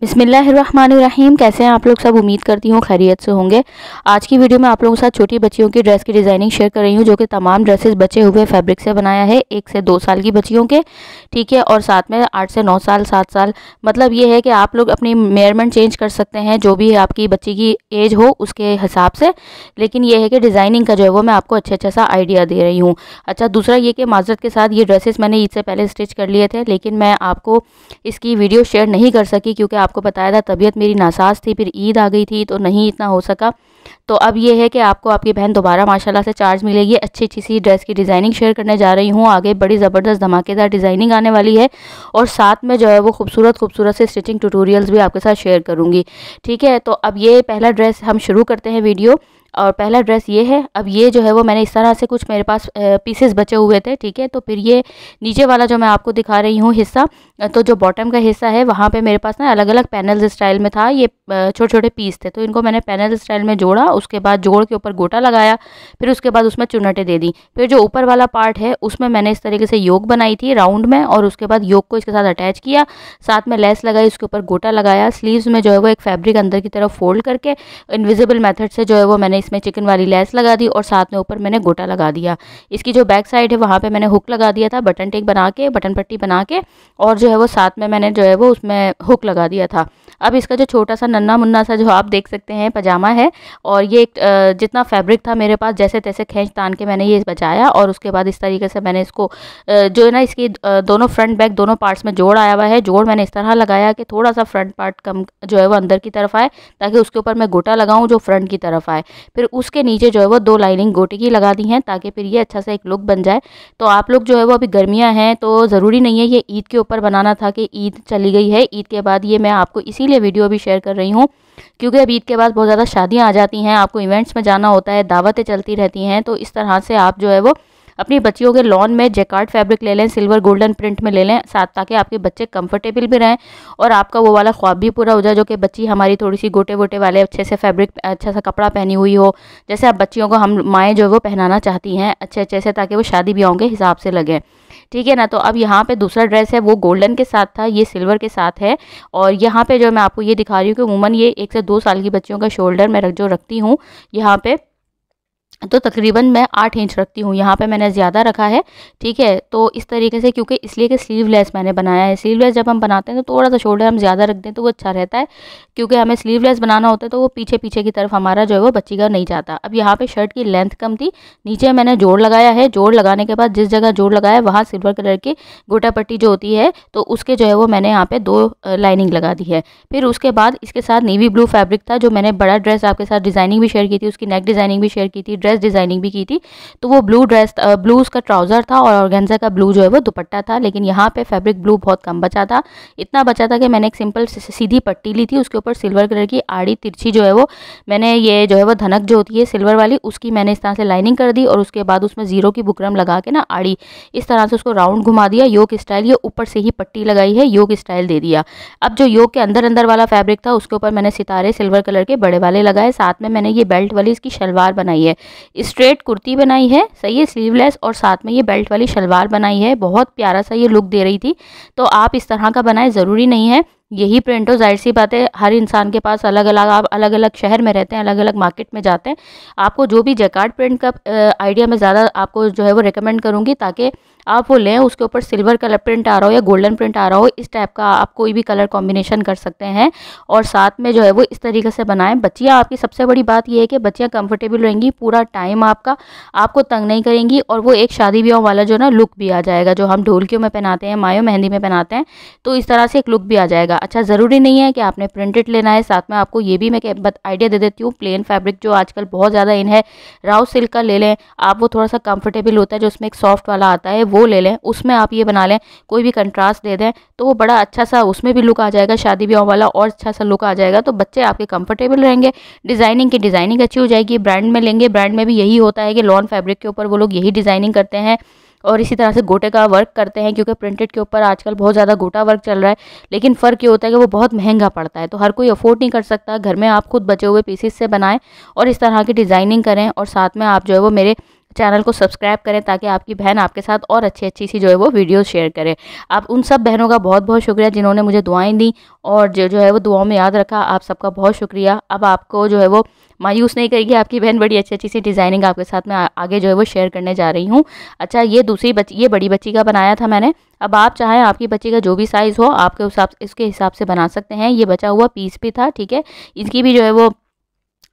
बिस्मिल्लाहिर्रहमानिर्रहीम। कैसे हैं आप लोग सब? उम्मीद करती हूँ खैरियत से होंगे। आज की वीडियो में आप लोगों के साथ छोटी बच्चियों की ड्रेस की डिज़ाइनिंग शेयर कर रही हूँ, जो कि तमाम ड्रेसेस बचे हुए फैब्रिक से बनाया है 1 से 2 साल की बच्चियों के, ठीक है। और साथ में 8 से 9 साल, 7 साल, मतलब ये है कि आप लोग अपनी मेजरमेंट चेंज कर सकते हैं जो भी आपकी बच्ची की एज हो उसके हिसाब से। लेकिन ये है कि डिज़ाइनिंग का जो है वो मैं आपको अच्छा सा आइडिया दे रही हूँ। अच्छा, दूसरा ये कि माजरत के साथ ये ड्रेसेस मैंने ईद से पहले स्टिच कर लिए थे, लेकिन मैं आपको इसकी वीडियो शेयर नहीं कर सकी क्योंकि आपको बताया था तबीयत मेरी नासाज थी, फिर ईद आ गई थी तो नहीं इतना हो सका। तो अब ये है कि आपको आपकी बहन दोबारा माशाल्लाह से चार्ज मिलेगी। अच्छी सी ड्रेस की डिज़ाइनिंग शेयर करने जा रही हूँ। आगे बड़ी ज़बरदस्त धमाकेदार डिज़ाइनिंग आने वाली है और साथ में जो है वो खूबसूरत से स्टिचिंग ट्यूटोरियल्स भी आपके साथ शेयर करूँगी, ठीक है। तो अब ये पहला ड्रेस हम शुरू करते हैं वीडियो। और पहला ड्रेस ये है। अब ये जो है वो मैंने इस तरह से कुछ मेरे पास पीसेस बचे हुए थे, ठीक है। तो फिर ये नीचे वाला जो मैं आपको दिखा रही हूँ हिस्सा, तो जो बॉटम का हिस्सा है वहाँ पे मेरे पास ना अलग अलग पैनल स्टाइल में था। ये छोटे छोटे पीस थे, तो इनको मैंने पैनल स्टाइल में जोड़ा, उसके बाद जोड़ के ऊपर गोटा लगाया, फिर उसके बाद उसमें चुन्नटें दे दी। फिर जो ऊपर वाला पार्ट है उसमें मैंने इस तरीके से योक बनाई थी राउंड में, और उसके बाद योक को इसके साथ अटैच किया, साथ में लेस लगाई, उसके ऊपर गोटा लगाया। स्लीव्स में जो है वो एक फैब्रिक अंदर की तरफ फोल्ड करके इनविजिबल मेथड से जो है वो मैंने इसमें चिकन वाली लेस लगा दी और साथ में ऊपर मैंने गोटा लगा दिया। इसकी जो बैक साइड है वहाँ पे मैंने हुक लगा दिया था, बटन टेक बना के, बटन पट्टी बना के, और जो है वो साथ में मैंने जो है वो उसमें हुक लगा दिया था। अब इसका जो छोटा सा नन्ना मुन्ना सा जो आप देख सकते हैं पजामा है, और ये जितना फैब्रिक था मेरे पास जैसे तैसे खींच तान के मैंने ये बचाया, और उसके बाद इस तरीके से मैंने इसको जो है ना इसकी दोनों फ्रंट बैक दोनों पार्ट्स में जोड़ आया हुआ है। जोड़ मैंने इस तरह लगाया कि थोड़ा सा फ्रंट पार्ट कम जो है वो अंदर की तरफ आए, ताकि उसके ऊपर मैं गोटा लगाऊं जो फ्रंट की तरफ आए। फिर उसके नीचे जो है वो 2 लाइनिंग गोटे की लगा दी हैं, ताकि फिर ये अच्छा सा एक लुक बन जाए। तो आप लोग जो है वो अभी गर्मियाँ हैं तो ज़रूरी नहीं है ये ईद के ऊपर बनाना था कि ईद चली गई है, ईद के बाद ये मैं आपको इसीलिए वीडियो भी शेयर कर रही हूँ क्योंकि अब ईद के बाद बहुत ज़्यादा शादियाँ आ जाती हैं, आपको इवेंट्स में जाना होता है, दावतें चलती रहती हैं। तो इस तरह से आप जो है वो अपनी बच्चियों के लॉन में जैकार्ड फैब्रिक ले लें, सिल्वर गोल्डन प्रिंट में ले लें साथ, ताकि आपके बच्चे कंफर्टेबल भी रहें और आपका वो वाला ख्वाब भी पूरा हो जाए जो कि बच्ची हमारी थोड़ी सी गोटे वोटे वाले अच्छे से फैब्रिक अच्छा सा कपड़ा पहनी हुई हो, जैसे आप बच्चियों को हम माएँ जो है वो पहनाना चाहती हैं अच्छे से, ताकि वो शादी ब्याहों के हिसाब से लगे, ठीक है ना। तो अब यहाँ पे दूसरा ड्रेस है वो गोल्डन के साथ था, ये सिल्वर के साथ है। और यहाँ पे जो मैं आपको ये दिखा रही हूँ कि उमूमन ये 1 से 2 साल की बच्चियों का शोल्डर मैं जो रखती हूँ यहाँ पे, तो तकरीबन मैं 8 इंच रखती हूँ, यहाँ पे मैंने ज़्यादा रखा है, ठीक है। तो इस तरीके से क्योंकि इसलिए कि स्लीवलेस मैंने बनाया है। स्लीवलेस जब हम बनाते हैं तो थोड़ा सा शोल्डर हम ज़्यादा रख दें तो वो अच्छा रहता है, क्योंकि हमें स्लीवलेस बनाना होता है तो वो पीछे की तरफ हमारा जो है वो बच्ची का नहीं जाता। अब यहाँ पे शर्ट की लेंथ कम थी, नीचे मैंने जोड़ लगाया है। जोड़ लगाने के बाद जिस जगह जोड़ लगाया वहाँ सिल्वर कलर की गोटा पट्टी जो होती है, तो उसके जो है वो मैंने यहाँ पे 2 लाइनिंग लगा दी है। फिर उसके बाद इसके साथ नेवी ब्लू फैब्रिक था, जो मैंने बड़ा ड्रेस आपके साथ डिज़ाइनिंग भी शेयर की थी, उसकी नेक डिज़ाइनिंग भी शेयर की थी, ड्रेस डिज़ाइनिंग भी की थी। तो वो ब्लू ड्रेस ब्लू उसका ट्राउज़र था और ऑर्गेन्जा का ब्लू जो है वो दुपट्टा था। लेकिन यहाँ पे फैब्रिक ब्लू बहुत कम बचा था, इतना बचा था कि मैंने एक सिंपल सीधी पट्टी ली थी, उसके ऊपर सिल्वर कलर की आड़ी तिरछी जो है वो मैंने ये जो है वो धनक जो होती है सिल्वर वाली उसकी मैंने इस तरह से लाइनिंग कर दी, और उसके बाद उसमें 0 की बुकरम लगा के ना आड़ी इस तरह से उसको राउंड घुमा दिया, योक स्टाइल। ये ऊपर से ही पट्टी लगाई है, योक स्टाइल दे दिया। अब जो योक के अंदर वाला फैब्रिक था उसके ऊपर मैंने सितारे सिल्वर कलर के बड़े वाले लगाए, साथ में मैंने ये बेल्ट वाली इसकी शलवार बनाई है, स्ट्रेट कुर्ती बनाई है, सही है, स्लीवलेस, और साथ में ये बेल्ट वाली शलवार बनाई है। बहुत प्यारा सा ये लुक दे रही थी। तो आप इस तरह का बनाएं, ज़रूरी नहीं है यही प्रिंट हो, जाहिर सी बात है हर इंसान के पास अलग अलग, आप अलग अलग शहर में रहते हैं, अलग अलग मार्केट में जाते हैं, आपको जो भी जैकार्ड प्रिंट का आइडिया मैं ज़्यादा आपको जो है वो रिकमेंड करूँगी, ताकि आप वो लें, उसके ऊपर सिल्वर कलर प्रिंट आ रहा हो या गोल्डन प्रिंट आ रहा हो, इस टाइप का आप कोई भी कलर कॉम्बिनेशन कर सकते हैं और साथ में जो है वो इस तरीके से बनाएं। बच्चियाँ आपकी सबसे बड़ी बात ये है कि बच्चियाँ कंफर्टेबल रहेंगी, पूरा टाइम आपको तंग नहीं करेंगी, और वो एक शादी ब्याह वाला जो ना लुक भी आ जाएगा, जो हम ढोलकियों में पहनाते हैं, मायों मेहंदी में पहनाते हैं, तो इस तरह से एक लुक भी आ जाएगा। अच्छा, ज़रूरी नहीं है कि आपने प्रिंटेड लेना है, साथ में आपको ये भी मैं आइडिया दे देती हूँ, प्लेन फैब्रिक जो आजकल बहुत ज़्यादा इन है, राव सिल्क का ले लें आप, वो थोड़ा सा कंफर्टेबल होता है, जो उसमें एक सॉफ्ट वाला आता है वो ले लें, उसमें आप ये बना लें, कोई भी कंट्रास्ट दे दें तो वो बड़ा अच्छा सा उसमें भी लुक आ जाएगा, शादी ब्याह वाला और अच्छा सा लुक आ जाएगा। तो बच्चे आपके कंफर्टेबल रहेंगे, डिज़ाइनिंग की डिज़ाइनिंग अच्छी हो जाएगी। ब्रांड में लेंगे, ब्रांड में भी यही होता है कि लॉन फैब्रिक के ऊपर वो लोग यही डिज़ाइनिंग करते हैं और इसी तरह से गोटे का वर्क करते हैं, क्योंकि प्रिंटेड के ऊपर आजकल बहुत ज़्यादा गोटा वर्क चल रहा है। लेकिन फ़र्क ये होता है कि वो बहुत महंगा पड़ता है, तो हर कोई अफोर्ड नहीं कर सकता। घर में आप खुद बचे हुए पीसेस से बनाएं और इस तरह की डिज़ाइनिंग करें, और साथ में आप जो है वो मेरे चैनल को सब्सक्राइब करें ताकि आपकी बहन आपके साथ और अच्छी सी जो है वो वीडियो शेयर करे। आप उन सब बहनों का बहुत बहुत शुक्रिया जिन्होंने मुझे दुआएं दी और जो है वो दुआओं में याद रखा। आप सबका बहुत शुक्रिया। अब आपको जो है वो मायूस नहीं करेगी आपकी बहन, बड़ी अच्छी सी डिज़ाइनिंग आपके साथ में आगे जो है वो शेयर करने जा रही हूँ। अच्छा, ये दूसरी बच्ची, ये बड़ी बच्ची का बनाया था मैंने। अब आप चाहें आपकी बच्ची का जो भी साइज़ हो आपके इसके हिसाब से बना सकते हैं। ये बचा हुआ पीस भी था, ठीक है। इसकी भी जो है वो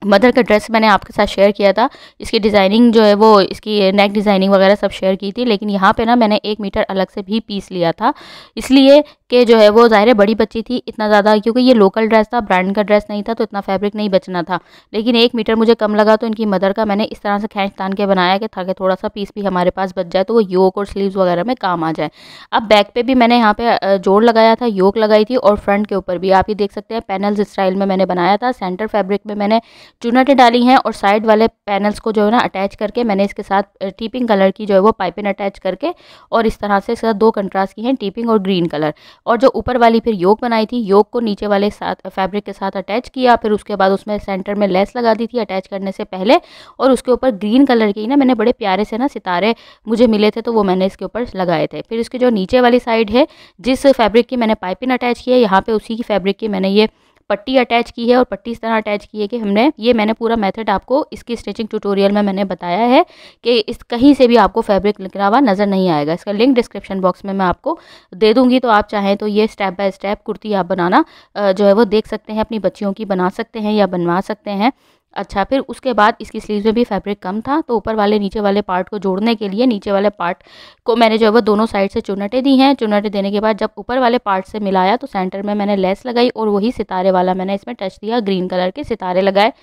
मदर का ड्रेस मैंने आपके साथ शेयर किया था। इसकी डिज़ाइनिंग जो है वो इसकी नेक डिज़ाइनिंग वगैरह सब शेयर की थी, लेकिन यहाँ पे ना मैंने 1 मीटर अलग से भी पीस लिया था, इसलिए कि जो है वो ज़ाहिर है बड़ी बच्ची थी, इतना ज़्यादा क्योंकि ये लोकल ड्रेस था, ब्रांड का ड्रेस नहीं था, तो इतना फैब्रिक नहीं बचना था। लेकिन 1 मीटर मुझे कम लगा, तो इनकी मदर का मैंने इस तरह से खींच तान के बनाया कि ताकि थोड़ा सा पीस भी हमारे पास बच जाए तो वो योक और स्लीव्स वगैरह में काम आ जाए। अब बैक पे भी मैंने यहाँ पे जोड़ लगाया था, योक लगाई थी, और फ्रंट के ऊपर भी आप ये देख सकते हैं पैनल्स स्टाइल में मैंने बनाया था। सेंटर फैब्रिक में मैंने चुन्नटें डाली हैं और साइड वाले पैनल्स को जो है ना अटैच करके मैंने इसके साथ टीपिंग कलर की जो है वो पाइपिंग अटैच करके और इस तरह से इसके साथ 2 कंट्रास्ट की हैं, टीपिंग और ग्रीन कलर। और जो ऊपर वाली फिर योक बनाई थी, योक को नीचे वाले साथ फैब्रिक के साथ अटैच किया, फिर उसके बाद उसमें सेंटर में लेस लगा दी थी अटैच करने से पहले, और उसके ऊपर ग्रीन कलर की ना मैंने बड़े प्यारे से ना सितारे मुझे मिले थे तो वो मैंने इसके ऊपर लगाए थे। फिर इसके जो नीचे वाली साइड है, जिस फैब्रिक की मैंने पाइपिंग अटैच की है, यहाँ पे उसी की फैब्रिक की मैंने ये पट्टी अटैच की है, और पट्टी इस तरह अटैच की है कि मैंने पूरा मेथड आपको इसकी स्टिचिंग ट्यूटोरियल में मैंने बताया है कि इस कहीं से भी आपको फैब्रिक निकला हुआ नज़र नहीं आएगा। इसका लिंक डिस्क्रिप्शन बॉक्स में मैं आपको दे दूंगी, तो आप चाहें तो ये स्टेप बाय स्टेप कुर्ती आप बनाना जो है वो देख सकते हैं, अपनी बच्चियों की बना सकते हैं या बनवा सकते हैं। अच्छा, फिर उसके बाद इसकी स्लीव्स में भी फैब्रिक कम था, तो ऊपर वाले नीचे वाले पार्ट को जोड़ने के लिए नीचे वाले पार्ट को मैंने जो है वो दोनों साइड से चुन्नटें दी हैं। चुन्नटें देने के बाद जब ऊपर वाले पार्ट से मिलाया तो सेंटर में मैंने लेस लगाई और वही सितारे वाला मैंने इसमें टच दिया, ग्रीन कलर के सितारे लगाए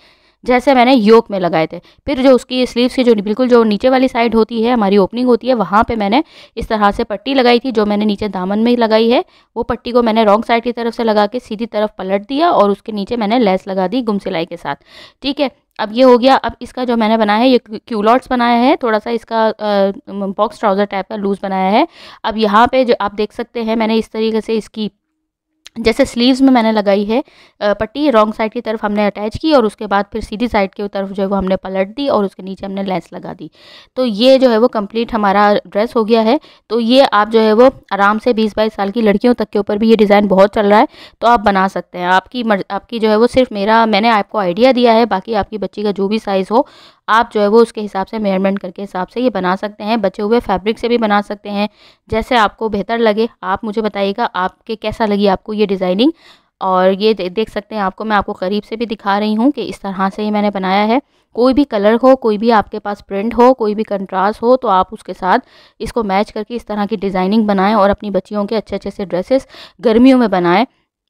जैसे मैंने योक में लगाए थे। फिर जो उसकी स्लीव्स की जो बिल्कुल जो नीचे वाली साइड होती है, हमारी ओपनिंग होती है, वहाँ पे मैंने इस तरह से पट्टी लगाई थी, जो मैंने नीचे दामन में लगाई है। वो पट्टी को मैंने रॉन्ग साइड की तरफ से लगा के सीधी तरफ पलट दिया और उसके नीचे मैंने लेस लगा दी गुम सिलाई के साथ, ठीक है। अब ये हो गया। अब इसका जो मैंने बनाया है, ये क्यूलॉट्स बनाया है, थोड़ा सा इसका बॉक्स ट्राउज़र टाइप का लूज़ बनाया है। अब यहाँ पे जो आप देख सकते हैं, मैंने इस तरीके से इसकी जैसे स्लीव्स में मैंने लगाई है पट्टी, रॉन्ग साइड की तरफ हमने अटैच की और उसके बाद फिर सीधी साइड की तरफ जो है वो हमने पलट दी और उसके नीचे हमने लेस लगा दी। तो ये जो है वो कंप्लीट हमारा ड्रेस हो गया है। तो ये आप जो है वो आराम से 20-22 साल की लड़कियों तक के ऊपर भी ये डिज़ाइन बहुत चल रहा है, तो आप बना सकते हैं। आपकी जो है वो सिर्फ मैंने आपको आइडिया दिया है, बाकी आपकी बच्ची का जो भी साइज़ हो आप जो है वो उसके हिसाब से मेजरमेंट करके हिसाब से ये बना सकते हैं। बचे हुए फैब्रिक से भी बना सकते हैं, जैसे आपको बेहतर लगे। आप मुझे बताइएगा आपके कैसा लगी आपको ये डिज़ाइनिंग। और ये देख सकते हैं, मैं आपको करीब से भी दिखा रही हूँ कि इस तरह से ही मैंने बनाया है। कोई भी कलर हो, कोई भी आपके पास प्रिंट हो, कोई भी कंट्रास्ट हो, तो आप उसके साथ इसको मैच करके इस तरह की डिज़ाइनिंग बनाएं और अपनी बच्चियों के अच्छे से ड्रेसेस गर्मियों में बनाएं।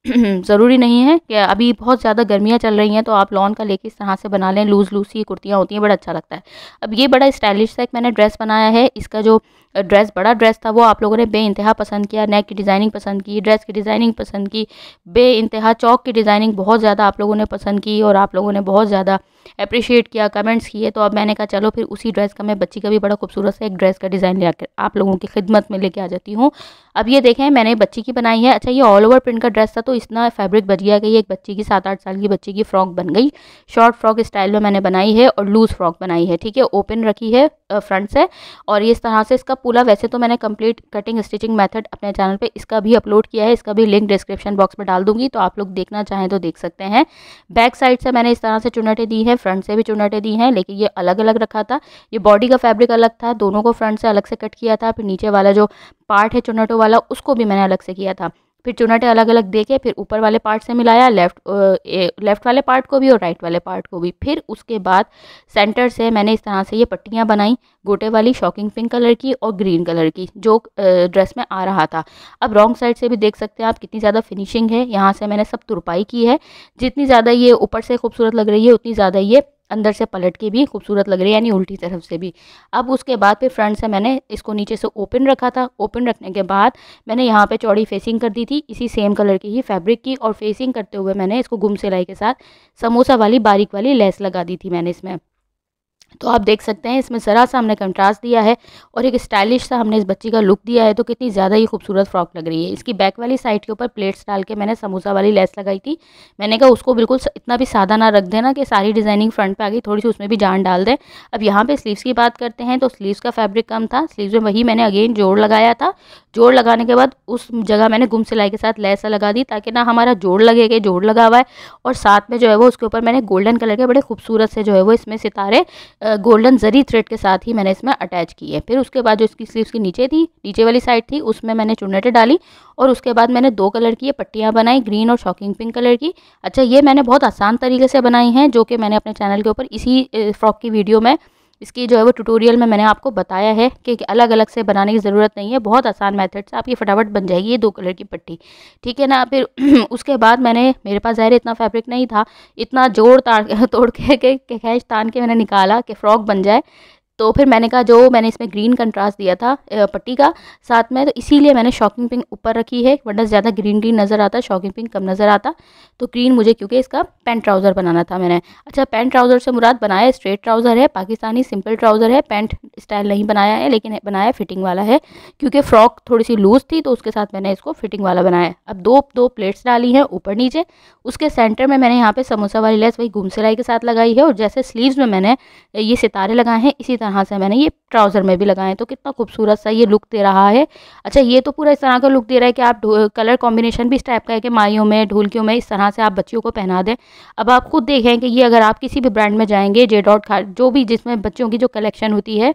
ज़रूरी नहीं है कि अभी बहुत ज़्यादा गर्मियाँ चल रही हैं तो आप लॉन का लेके इस तरह से बना लें, लूज़ सी कुर्तियाँ होती हैं, बड़ा अच्छा लगता है। अब ये बड़ा स्टाइलिश सा एक मैंने ड्रेस बनाया है। इसका जो बड़ा ड्रेस था वो आप लोगों ने बेइंतहा पसंद किया, नेक की डिज़ाइनिंग पसंद की, ड्रेस की डिज़ाइनिंग पसंद की, बेइंतहा चौक की डिज़ाइनिंग बहुत ज़्यादा आप लोगों ने पसंद की और आप लोगों ने बहुत ज़्यादा अप्रिशिएट किया, कमेंट्स किए। तो अब मैंने कहा चलो फिर उसी ड्रेस का मैं बच्ची का भी बड़ा खूबसूरत सा एक ड्रेस का डिज़ाइन लेकर आप लोगों की खिदमत में लेके आ जाती हूँ। अब ये देखें, मैंने बच्ची की बनाई है। अच्छा, ये ऑल ओवर प्रिंट का ड्रेस था तो इतना फैब्रिक बच गया कि ये एक बच्ची की 7-8 साल की बच्ची की फ्रॉक बन गई। शॉर्ट फ्रॉक स्टाइल में मैंने बनाई है और लूज़ फ्रॉक बनाई है, ठीक है। ओपन रखी है फ्रंट से, और ये इस तरह से इसका पूरा, वैसे तो मैंने कंप्लीट कटिंग स्टिचिंग मेथड अपने चैनल पे इसका भी अपलोड किया है, इसका भी लिंक डिस्क्रिप्शन बॉक्स में डाल दूंगी, तो आप लोग देखना चाहें तो देख सकते हैं। बैक साइड से मैंने इस तरह से चुन्नटें दी है, फ्रंट से भी चुन्नटें दी हैं, लेकिन ये अलग अलग रखा था। ये बॉडी का फैब्रिक अलग था, दोनों को फ्रंट से अलग से कट किया था। फिर नीचे वाला जो पार्ट है चुन्नटों वाला, उसको भी मैंने अलग से किया था। फिर चुन्नटें अलग अलग देके फिर ऊपर वाले पार्ट से मिलाया, लेफ़्ट वाले पार्ट को भी और राइट वाले पार्ट को भी। फिर उसके बाद सेंटर से मैंने इस तरह से ये पट्टियाँ बनाई, गोटे वाली शॉकिंग पिंक कलर की और ग्रीन कलर की, जो ड्रेस में आ रहा था। अब रॉन्ग साइड से भी देख सकते हैं आप कितनी ज़्यादा फिनिशिंग है। यहाँ से मैंने सब तुरपाई की है। जितनी ज़्यादा ये ऊपर से खूबसूरत लग रही है उतनी ज़्यादा ये अंदर से पलट के भी खूबसूरत लग रही है, यानी उल्टी तरफ से भी। अब उसके बाद फिर फ्रंट से मैंने इसको नीचे से ओपन रखा था। ओपन रखने के बाद मैंने यहाँ पे चौड़ी फेसिंग कर दी थी इसी सेम कलर की ही फैब्रिक की, और फेसिंग करते हुए मैंने इसको गुम सिलाई के साथ समोसा वाली बारीक वाली लेस लगा दी थी मैंने इसमें। तो आप देख सकते हैं इसमें ज़रा सा हमने कंट्रास्ट दिया है और एक स्टाइलिश सा हमने इस बच्ची का लुक दिया है, तो कितनी ज़्यादा ही खूबसूरत फ्रॉक लग रही है। इसकी बैक वाली साइड के ऊपर प्लेट्स डाल के मैंने समोसा वाली लेस लगाई थी। मैंने कहा उसको बिल्कुल इतना भी सादा ना रख देना कि सारी डिज़ाइनिंग फ्रंट पे आ गई, थोड़ी सी उसमें भी जान डाल दें। अब यहाँ पे स्लीव्स की बात करते हैं, तो स्लीव्स का फैब्रिक कम था, स्लीव्स में वही मैंने अगेन जोड़ लगाया था। जोड़ लगाने के बाद उस जगह मैंने गुम सिलाई के साथ लेस लगा दी, ताकि ना हमारा जोड़ लगे कि जोड़ लगा हुआ है, और साथ में जो है वो उसके ऊपर मैंने गोल्डन कलर के बड़े खूबसूरत से जो है वो इसमें सितारे गोल्डन जरी थ्रेड के साथ ही मैंने इसमें अटैच की है। फिर उसके बाद जो इसकी स्लीव्स की नीचे थी, नीचे वाली साइड थी, उसमें मैंने चुन्नटें डाली और उसके बाद मैंने 2 कलर की ये पट्टियाँ बनाई, ग्रीन और शॉकिंग पिंक कलर की। अच्छा, ये मैंने बहुत आसान तरीके से बनाई हैं, जो कि मैंने अपने चैनल के ऊपर इसी फ्रॉक की वीडियो में, इसकी जो है वो ट्यूटोरियल में मैंने आपको बताया है कि अलग अलग से बनाने की ज़रूरत नहीं है, बहुत आसान मेथड से आपकी फटाफट बन जाएगी ये 2 कलर की पट्टी, ठीक है ना। फिर उसके बाद मेरे पास ज़ाहिर इतना फैब्रिक नहीं था, इतना जोड़ तोड़ के खींच तान के मैंने निकाला कि फ़्रॉक बन जाए। तो फिर मैंने कहा जो मैंने इसमें ग्रीन कंट्रास्ट दिया था पट्टी का साथ में, तो इसीलिए मैंने शॉकिंग पिंक ऊपर रखी है, वरना ज़्यादा ग्रीन ग्रीन नज़र आता, शॉकिंग पिंक कम नज़र आता। तो ग्रीन मुझे क्योंकि इसका पैंट ट्राउज़र बनाना था मैंने। अच्छा, पैंट ट्राउज़र से मुराद बनाया स्ट्रेट ट्राउज़र है, पाकिस्तानी सिंपल ट्राउज़र है, पैंट स्टाइल नहीं बनाया है, लेकिन बनाया फिटिंग वाला है, क्योंकि फ़्रॉक थोड़ी सी लूज़ थी तो उसके साथ मैंने इसको फिटिंग वाला बनाया। अब दो प्लेट्स डाली हैं ऊपर नीचे, उसके सेंटर में मैंने यहाँ पे समोसा वाली लेस वही घुम सिलाई के साथ लगाई है, और जैसे स्लीव्स में मैंने ये सितारे लगाए हैं, इसी तरह से मैंने ये ट्राउज़र में भी लगाएं, तो कितना खूबसूरत सा ये लुक दे रहा है। अच्छा, ये तो पूरा इस तरह का लुक दे रहा है कि आप कलर कॉम्बिनेशन भी इस टाइप का है कि माइयों में, ढोलकियों में, इस तरह से आप बच्चियों को पहना दें। अब आप खुद देखें कि ये अगर आप किसी भी ब्रांड में जाएंगे, जे डॉट खा जो भी जिसमें बच्चों की जो कलेक्शन होती है,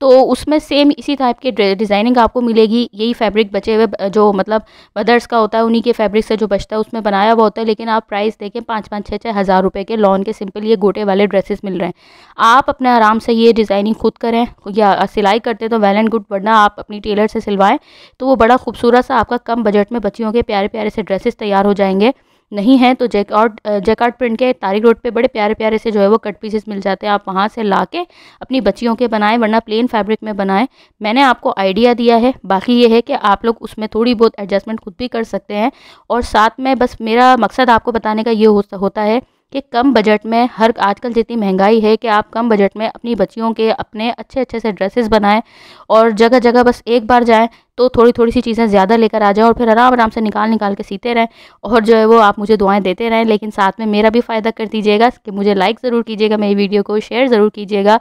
तो उसमें सेम इसी टाइप के डिज़ाइनिंग आपको मिलेगी। यही फैब्रिक बचे हुए जो मतलब मदर्स का होता है, उन्हीं के फैब्रिक से जो बचता है उसमें बनाया हुआ होता है। लेकिन आप प्राइस देखें 5-5, 6-6 हज़ार रुपये के लॉन के सिंपल ये गोटे वाले ड्रेसेस मिल रहे हैं। आप अपने आराम से ये डिज़ाइनिंग खुद करें, या सिलाई करते तो वेल एंड गुड, वरना आप अपनी टेलर से सिलवाएं, तो वो बड़ा खूबसूरत सा आपका कम बजट में बच्चियों के प्यारे प्यारे से ड्रेसेस तैयार हो जाएंगे। नहीं है तो जैकार्ड प्रिंट के तारिक रोड पे बड़े प्यारे प्यारे से जो है वो कट पीसेस मिल जाते हैं, आप वहाँ से लाके अपनी बच्चियों के बनाएं, वरना प्लेन फैब्रिक में बनाएं। मैंने आपको आइडिया दिया है, बाकी ये है कि आप लोग उसमें थोड़ी बहुत एडजस्टमेंट खुद भी कर सकते हैं। और साथ में बस मेरा मकसद आपको बताने का ये होता है कि कम बजट में, हर आजकल जितनी महंगाई है, कि आप कम बजट में अपनी बच्चियों के अपने अच्छे अच्छे से ड्रेसेस बनाएं, और जगह जगह बस एक बार जाएं तो थोड़ी थोड़ी सी चीज़ें ज़्यादा लेकर आ जाएं, और फिर आराम आराम से निकाल के सीते रहें, और जो है वो आप मुझे दुआएं देते रहें। लेकिन साथ में मेरा भी फ़ायदा कर दीजिएगा कि मुझे लाइक ज़रूर कीजिएगा, मेरी वीडियो को शेयर ज़रूर कीजिएगा,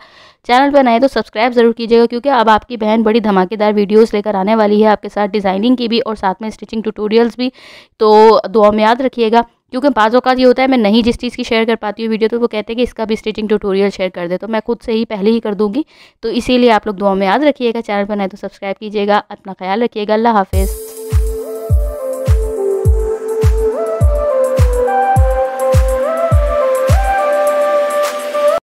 चैनल पर नए तो सब्सक्राइब ज़रूर कीजिएगा, क्योंकि अब आपकी बहन बड़ी धमाकेदार वीडियोस लेकर आने वाली है, आपके साथ डिज़ाइनिंग की भी और साथ में स्टिचिंग ट्यूटोरियल्स भी। तो दुआ में याद रखिएगा, क्योंकि बाज़ औक़ात ये होता है मैं नहीं जिस चीज़ की शेयर कर पाती हूँ वीडियो, तो वो कहते हैं कि इसका भी स्टिचिंग ट्यूटोरियल शेयर कर दे, तो मैं खुद से ही पहले ही कर दूँगी। तो इसीलिए आप लोग दुआ में याद रखिएगा, चैनल पर नए तो सब्सक्राइब कीजिएगा, अपना ख्याल रखिएगा, अल्लाह हाफ़िज़।